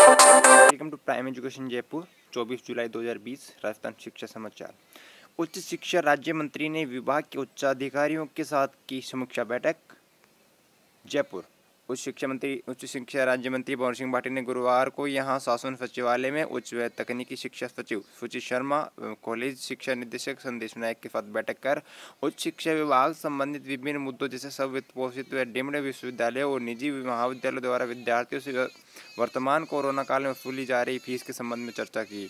Welcome to prime education Jaipur. 24 जुलाई 2020 राजस्थान शिक्षा समाचार। उच्च शिक्षा राज्य मंत्री ने विभाग के उच्चाधिकारियों के साथ की समीक्षा बैठक। जयपुर। उच्च शिक्षा राज्य मंत्री भंवर सिंह भाटी ने गुरुवार को यहां शासन सचिवालय में उच्च व तकनीकी शिक्षा सचिव सुचित शर्मा, कॉलेज शिक्षा निदेशक संदेश नायक के साथ बैठक कर उच्च शिक्षा विभाग संबंधित विभिन्न मुद्दों जैसे सब वित्त पोषित व डीम्ड विश्वविद्यालयों और निजी महाविद्यालयों द्वारा विद्यार्थियों से वर्तमान कोरोना काल में वसूली जा रही फीस के संबंध में चर्चा की।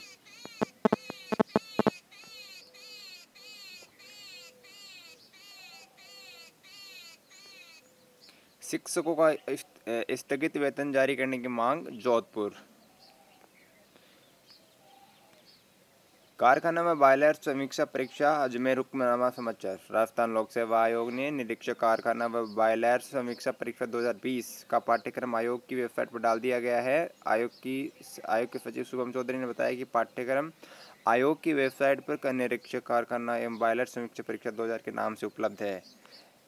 शिक्षकों का स्थगित वेतन जारी करने की मांग। जोधपुर। कारखाना में बॉयलर समीक्षा परीक्षा। अजमेर। हुक्मनामा समाचार। राजस्थान लोक सेवा आयोग ने निरीक्षक कारखाना व बॉयलर समीक्षा परीक्षा 2020 का पाठ्यक्रम आयोग की वेबसाइट पर डाल दिया गया है। आयोग के सचिव शुभम चौधरी ने बताया कि पाठ्यक्रम आयोग की वेबसाइट पर निरीक्षक कारखाना एवं बॉयलर समीक्षा परीक्षा 2000 के नाम से उपलब्ध है।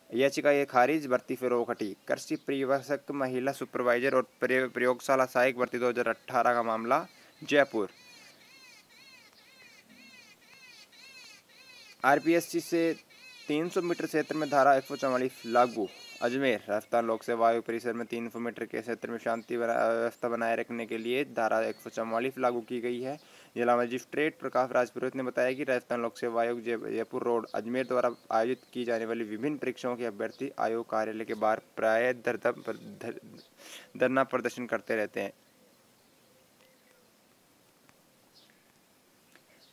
याचिका ये खारिज। भर्ती फिर रोक हटी। कृषि परिवेक्षक, महिला सुपरवाइजर और प्रयोगशाला सहायक भर्ती 2018 का मामला। जयपुर। आरपीएससी से 300 मीटर क्षेत्र में धारा 144 लागू। अजमेर। राजस्थान लोक सेवा आयोग परिसर में 300 मीटर के क्षेत्र में शांति व्यवस्था बनाए रखने के लिए धारा 144 लागू की गई है। जिला मजिस्ट्रेट प्रकाश राजपुरोहित ने बताया कि राजस्थान लोक सेवा आयोग जयपुर रोड अजमेर द्वारा आयोजित की जाने वाली विभिन्न परीक्षाओं के अभ्यर्थी आयोग कार्यालय के बाहर प्राय धरना प्रदर्शन करते रहते हैं।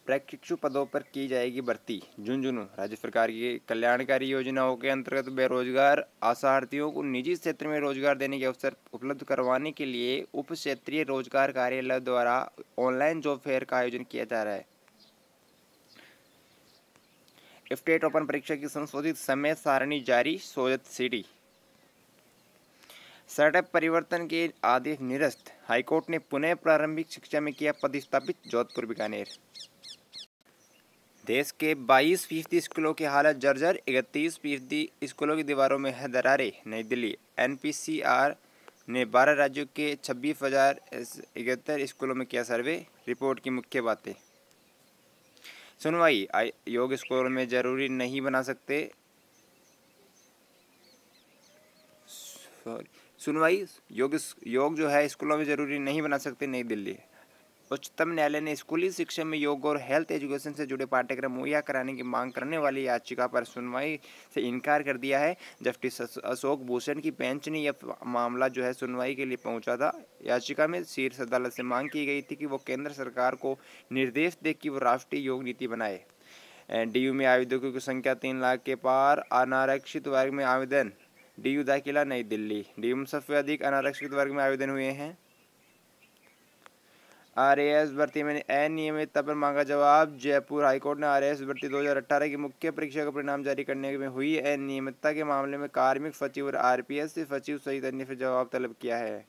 प्रशिक्षु पदों पर की जाएगी भर्ती। झुंझुनू। राज्य सरकार की कल्याणकारी योजनाओं के अंतर्गत बेरोजगार आशार्थियों को निजी क्षेत्र में रोजगार देने के अवसर उपलब्ध करवाने के लिए उप क्षेत्रीय रोजगार कार्यालय द्वारा ऑनलाइन जॉब फेयर का आयोजन किया जा रहा है। स्टेट ओपन परीक्षा की संशोधित समय सारणी जारी। सोजत सिटी। सेटअप परिवर्तन के आदेश निरस्त। हाईकोर्ट ने पुनः प्रारंभिक शिक्षा में किया पदस्थापित। जोधपुर। बीकानेर। देश के 22% स्कूलों की हालत जर्जर। 31% स्कूलों की दीवारों में है दरारें। नई दिल्ली। एनपीसीआर ने 12 राज्यों के 26,071 स्कूलों में किया सर्वे। रिपोर्ट की मुख्य बातें। सुनवाई। योग स्कूलों में जरूरी नहीं बना सकते। सुनवाई। योग जो है स्कूलों में जरूरी नहीं बना सकते। नई दिल्ली। उच्चतम न्यायालय ने स्कूली शिक्षा में योग और हेल्थ एजुकेशन से जुड़े पाठ्यक्रम मुहैया कराने की मांग करने वाली याचिका पर सुनवाई से इनकार कर दिया है। जस्टिस अशोक भूषण की बेंच ने यह मामला जो है सुनवाई के लिए पहुंचा था। याचिका में शीर्ष अदालत से मांग की गई थी कि वो केंद्र सरकार को निर्देश दे कि वो राष्ट्रीय योग नीति बनाए। डीयू में आवेदकों की संख्या 3 लाख के पार। अनारक्षित वर्ग में आवेदन। डीयू दाखिला। नई दिल्ली। डीयू में सबसे अधिक अनारक्षित वर्ग में आवेदन हुए हैं। आरएएस भर्ती में अनियमितता पर मांगा जवाब। जयपुर। हाईकोर्ट ने आरएएस भर्ती 2018 की मुख्य परीक्षा का परिणाम जारी करने में हुई अनियमितता के मामले में कार्मिक सचिव और आरपीएस सचिव सहित अन्य से जवाब तलब किया है।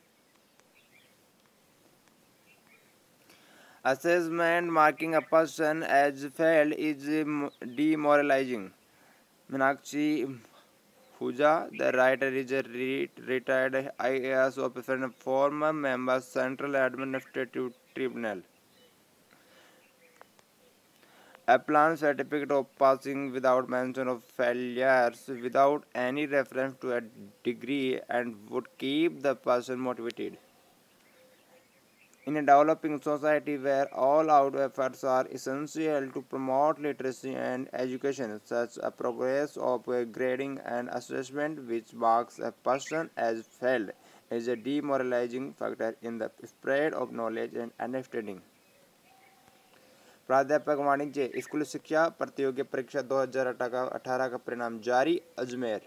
Assessment marking a person as failed is demoralizing. Meenakshi Hooja, the writer, is a retired IAS officer and former member of Central Administrative Tribunal. A plan certificate of passing without mention of failures, without any reference to a degree, and would keep the person motivated. In a developing society where all-out efforts are essential to promote literacy and education, such a progress of grading and assessment which marks a person as failed is a demoralizing factor in the spread of knowledge and understanding. प्राध्यापक वाणिज्य school शिक्षा प्रतियोगी परीक्षा 2018 का परिणाम जारी। अजमेर।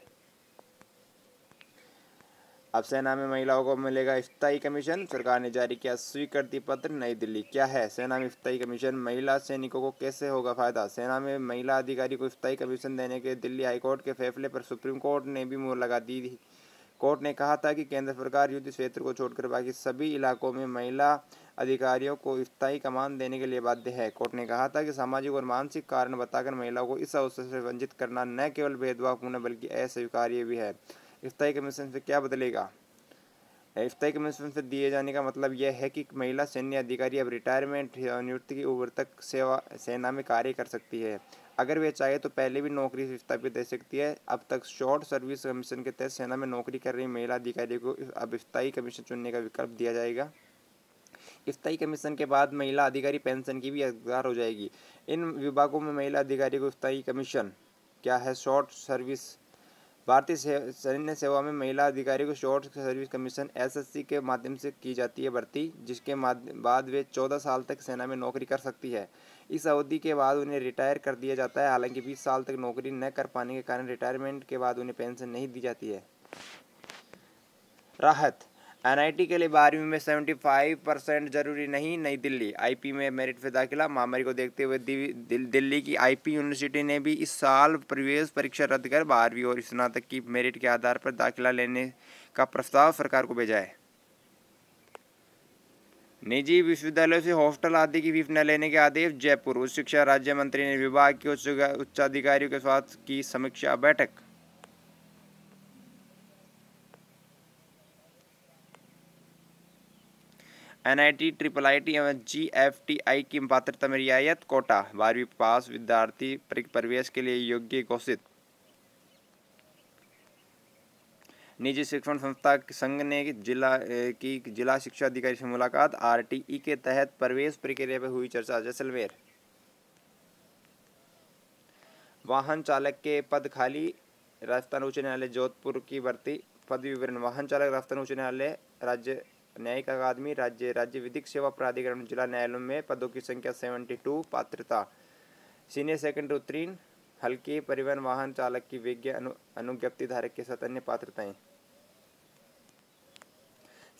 अब सेना में महिलाओं को मिलेगा स्थायी कमीशन। सरकार ने जारी किया स्वीकृति पत्र। नई दिल्ली। क्या है सेना में स्थायी कमीशन? महिला सैनिकों को कैसे होगा फायदा? सेना में महिला अधिकारी को स्थायी कमीशन देने के दिल्ली हाईकोर्ट के फैसले पर सुप्रीम कोर्ट ने भी मुहर लगा दी थी। कोर्ट ने कहा था कि केंद्र सरकार युद्ध क्षेत्र को छोड़कर बाकी सभी इलाकों में महिला अधिकारियों को स्थायी कमान देने के लिए बाध्य है। कोर्ट ने कहा था कि सामाजिक और मानसिक कारण बताकर महिलाओं को इस अवसर से वंचित करना न केवल भेदभावपूर्ण बल्कि अस्वीकार्य भी है। स्थायी कमीशन से क्या बदलेगा? स्थायी कमीशन से दिए जाने का मतलब यह है कि महिला सैन्य अधिकारी अब रिटायरमेंट या नियुक्ति की उम्र तक सेना में कार्य कर सकती है। अगर वे चाहे तो पहले भी नौकरी विस्थापित दे सकती है। अब तक शॉर्ट सर्विस कमीशन के तहत सेना में नौकरी कर रही महिला अधिकारियों को अब स्थायी कमीशन चुनने का विकल्प दिया जाएगा। स्थायी कमीशन के बाद महिला अधिकारी पेंशन की भी हकदार हो जाएगी। इन विभागों में महिला अधिकारी को स्थायी कमीशन क्या है? Short service. भारतीय सैन्य सेवा में महिला अधिकारी को शॉर्ट सर्विस कमीशन एसएससी के माध्यम से की जाती है भर्ती, जिसके बाद वे 14 साल तक सेना में नौकरी कर सकती है। इस अवधि के बाद उन्हें रिटायर कर दिया जाता है। हालांकि 20 साल तक नौकरी न कर पाने के कारण रिटायरमेंट के बाद उन्हें पेंशन नहीं दी जाती है। राहत। एनआईटी के लिए 12वीं में 75% जरूरी नहीं, नई दिल्ली। आईपी में मेरिट पे दाखिला। महामारी को देखते हुए दिल्ली की आईपी यूनिवर्सिटी ने भी इस साल प्रवेश परीक्षा रद्द कर 12वीं और स्नातक की मेरिट के आधार पर दाखिला लेने का प्रस्ताव सरकार को भेजा है। निजी विश्वविद्यालयों से हॉस्टल आदि की फीस न लेने के आदेश। जयपुर। उच्च शिक्षा राज्य मंत्री ने विभाग के उच्चाधिकारियों के साथ की समीक्षा बैठक। एनआईटी, ट्रिपल आईटी एवं जीएफटीआई की पात्रता में रियायत। कोटा। 12वीं पास विद्यार्थी प्रवेश के लिए योग्य घोषित। निजी शिक्षण संस्था संघ ने जिला शिक्षा अधिकारी से मुलाकात। आरटीई के तहत प्रवेश प्रक्रिया पर हुई चर्चा। जैसलमेर। वाहन चालक के पद खाली। राजस्थान उच्च न्यायालय जोधपुर की भर्ती। पद विवरण। वाहन चालक राजस्थान उच्च न्यायालय, राज्य न्यायिक अकादमी, राज्य विधिक सेवा प्राधिकरण, जिला न्यायालयों में पदों की संख्या 72। पात्रता सीनियर सेकेंडरी उत्तीर्ण। हल्के परिवहन वाहन चालक की विज्ञ अनुज्ञप्ति धारक के साथ अन्य पात्रताएं।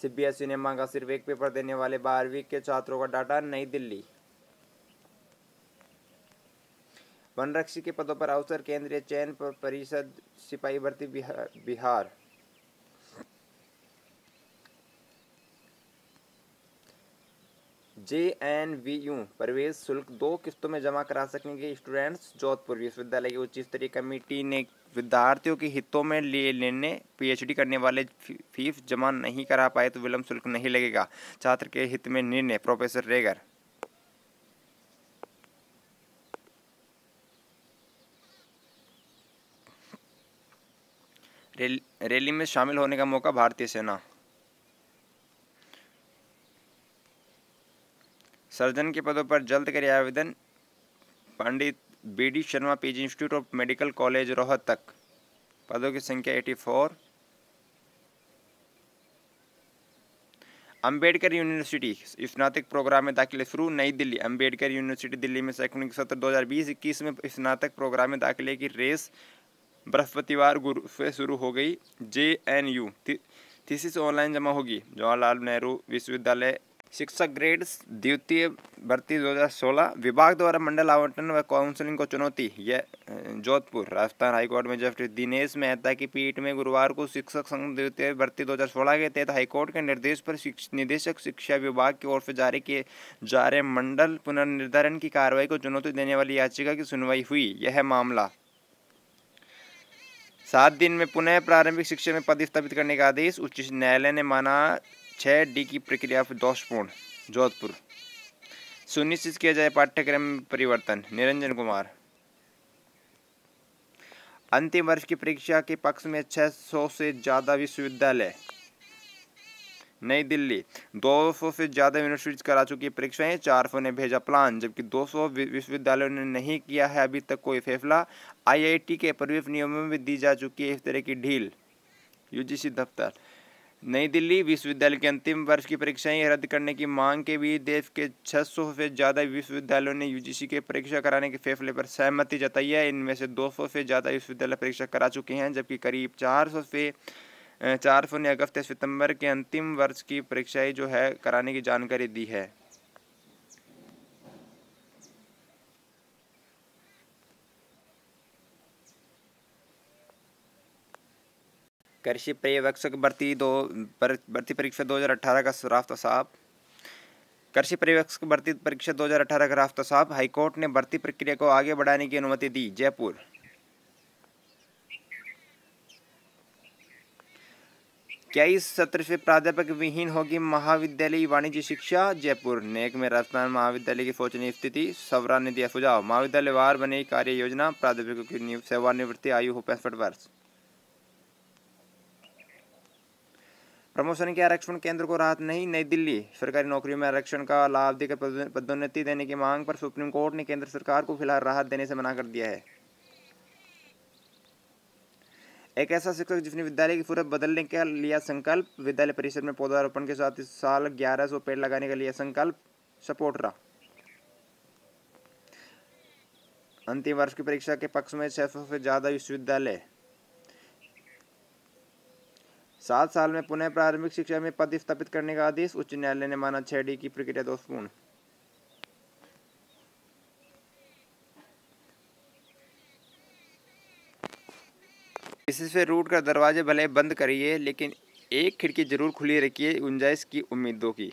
सीबीएसई ने मांगा सिर्फ एक पेपर देने वाले 12वीं के छात्रों का डाटा। नई दिल्ली। वनरक्षी के पदों पर अवसर। केंद्रीय चयन परिषद सिपाही भर्ती बिहार। जेएनवीयू प्रवेश शुल्क 2 किस्तों में जमा करा सकेंगे स्टूडेंट्स। जोधपुर। विश्वविद्यालय की उच्च स्तरीय कमेटी ने विद्यार्थियों के हितों में लेने पीएचडी करने वाले फीस जमा नहीं करा पाए तो विलंब शुल्क नहीं लगेगा। छात्र के हित में निर्णय। प्रोफेसर रेगर। रैली में शामिल होने का मौका। भारतीय सेना। सर्जन के पदों पर जल्द करें आवेदन। Pandit BD Sharma PG, Institute of Medical College Rohtak. पदों की संख्या 84। अंबेडकर यूनिवर्सिटी स्नातक प्रोग्राम में दाखिले शुरू। नई दिल्ली। अंबेडकर यूनिवर्सिटी दिल्ली में शैक्षणिक सत्र 2020-21 में स्नातक प्रोग्राम में दाखिले की रेस बृहस्पतिवार गुरु से शुरू हो गई। जेएनयू थीसिस ऑनलाइन जमा होगी। जवाहरलाल नेहरू विश्वविद्यालय शिक्षक ग्रेड द्वितीय भर्ती 2016। विभाग द्वारा मंडल आवंटन व काउंसलिंग को चुनौती। यह जोधपुर। राजस्थान हाईकोर्ट में जस्टिस दिनेश मेहता की पीठ में गुरुवार को शिक्षक संघ द्वितीय भर्ती 2016 के तहत हाईकोर्ट के निर्देश पर निदेशक शिक्षा विभाग की ओर से जारी किए जा रहे मंडल पुनर्निर्धारण की कार्रवाई को चुनौती देने वाली याचिका की सुनवाई हुई। यह मामला 7 दिन में पुनः प्रारंभिक शिक्षा में पद स्थापित करने का आदेश। उच्च न्यायालय ने माना 6D की प्रक्रिया दोषपूर्ण। जोधपुर। सुनिश्चित किया जाए पाठ्यक्रम में परिवर्तन। निरंजन कुमार। अंतिम वर्ष की परीक्षा के पक्ष में 600 से ज्यादा विश्वविद्यालय। नई दिल्ली। 200 से ज्यादा यूनिवर्सिटीज करा चुकी परीक्षाएं। 400 ने भेजा प्लान, जबकि 200 विश्वविद्यालयों ने नहीं किया है अभी तक कोई फैसला। आईआईटी के प्रवेश नियमों में दी जा चुकी है इस तरह की ढील। यूजीसी दफ्तर। नई दिल्ली। विश्वविद्यालय के अंतिम वर्ष की परीक्षाएं रद्द करने की मांग के बीच देश के 600 से ज़्यादा विश्वविद्यालयों ने यूजीसी के परीक्षा कराने के फैसले पर सहमति जताई है। इनमें से 200 से ज़्यादा विश्वविद्यालय परीक्षा करा चुके हैं, जबकि करीब 400 ने अगस्त या सितंबर के अंतिम वर्ष की परीक्षाएं जो है कराने की जानकारी दी है। कृषि पर्यवेक्षक भर्ती परीक्षा 2018 का रास्ता साफ। कृषि पर्यवेक्षक भर्ती परीक्षा 2018 का रास्ता साफ। हाईकोर्ट ने भर्ती प्रक्रिया को आगे बढ़ाने की अनुमति दी। जयपुर। क्या इस सत्र से प्राध्यापक विहीन होगी महाविद्यालयी वाणिज्य शिक्षा? जयपुर। नेक में राजस्थान महाविद्यालय की शोचनीय स्थिति, सवरा ने दिया सुझाव। महाविद्यालय वार बनेगी कार्य योजना, प्राध्यापकों की सेवानिवृत्ति आयु हो 65 वर्ष। प्रमोशन के आरक्षण केंद्र को राहत नहीं, नई दिल्ली। सरकारी नौकरियों में आरक्षण का लाभ देकर पदोन्नति देने की मांग पर सुप्रीम कोर्ट ने केंद्र सरकार को फिलहाल राहत देने से मना कर दिया है। एक ऐसा शिक्षक जिसने विद्यालय की सूरत बदलने का लिया संकल्प, विद्यालय परिसर में पौधारोपण के साथ इस साल 1100 पेड़ लगाने का लिया संकल्प, सपोर्टरा। अंतिम वर्ष की परीक्षा के पक्ष में 600 से ज्यादा विश्वविद्यालय। 7 साल में पुनः प्रारंभिक शिक्षा में पद स्थापित करने का आदेश, उच्च न्यायालय ने माना 6D की प्रक्रिया दोषपूर्ण। इससे रूट कर दरवाजे भले बंद करिए, लेकिन एक खिड़की जरूर खुली रखिए, गुंजाइश की उम्मीदों की।